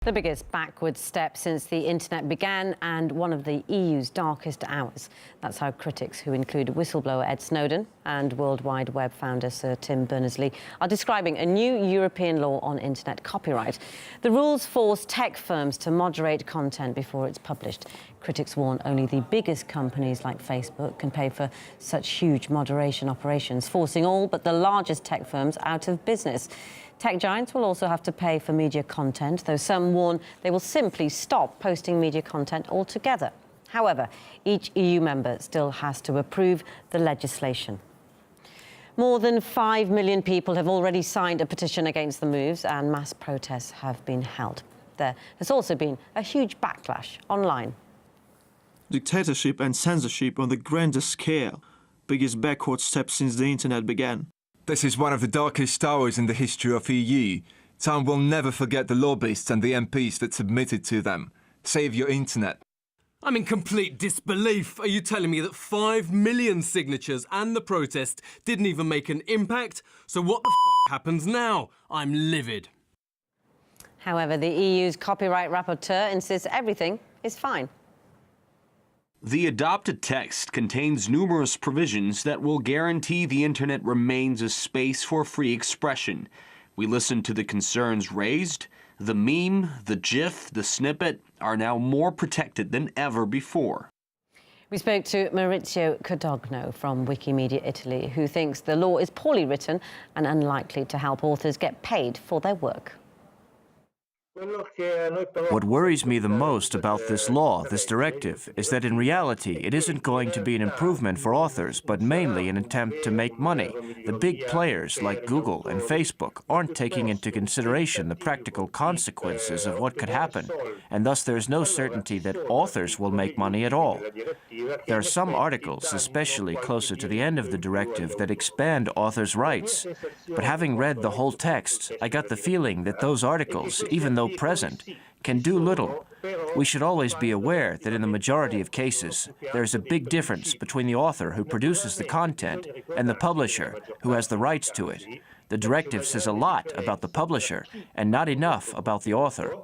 The biggest backward step since the internet began and one of the EU's darkest hours. That's how critics who include whistleblower Ed Snowden and World Wide Web founder Sir Tim Berners-Lee are describing a new European law on internet copyright. The rules force tech firms to moderate content before it's published. Critics warn only the biggest companies like Facebook can pay for such huge moderation operations, forcing all but the largest tech firms out of business. Tech giants will also have to pay for media content, though some warn they will simply stop posting media content altogether. However, each EU member still has to approve the legislation. More than 5 million people have already signed a petition against the moves, and mass protests have been held. There has also been a huge backlash online. Dictatorship and censorship on the grandest scale. Biggest backward step since the internet began. This is one of the darkest hours in the history of EU. Time will never forget the lobbyists and the MPs that submitted to them. Save your internet. I'm in complete disbelief. Are you telling me that 5 million signatures and the protest didn't even make an impact? So what the f*** happens now? I'm livid. However, the EU's copyright rapporteur insists everything is fine. The adopted text contains numerous provisions that will guarantee the internet remains a space for free expression. We listened to the concerns raised. The meme, the GIF, the snippet are now more protected than ever before. We spoke to Maurizio Codogno from Wikimedia Italy, who thinks the law is poorly written and unlikely to help authors get paid for their work. What worries me the most about this law, this directive, is that in reality it isn't going to be an improvement for authors, but mainly an attempt to make money. The big players like Google and Facebook aren't taking into consideration the practical consequences of what could happen, and thus there's no certainty that authors will make money at all. There are some articles, especially closer to the end of the directive, that expand authors' rights, but having read the whole text, I got the feeling that those articles, even though present, can do little. We should always be aware that in the majority of cases, there is a big difference between the author who produces the content and the publisher who has the rights to it. The directive says a lot about the publisher and not enough about the author.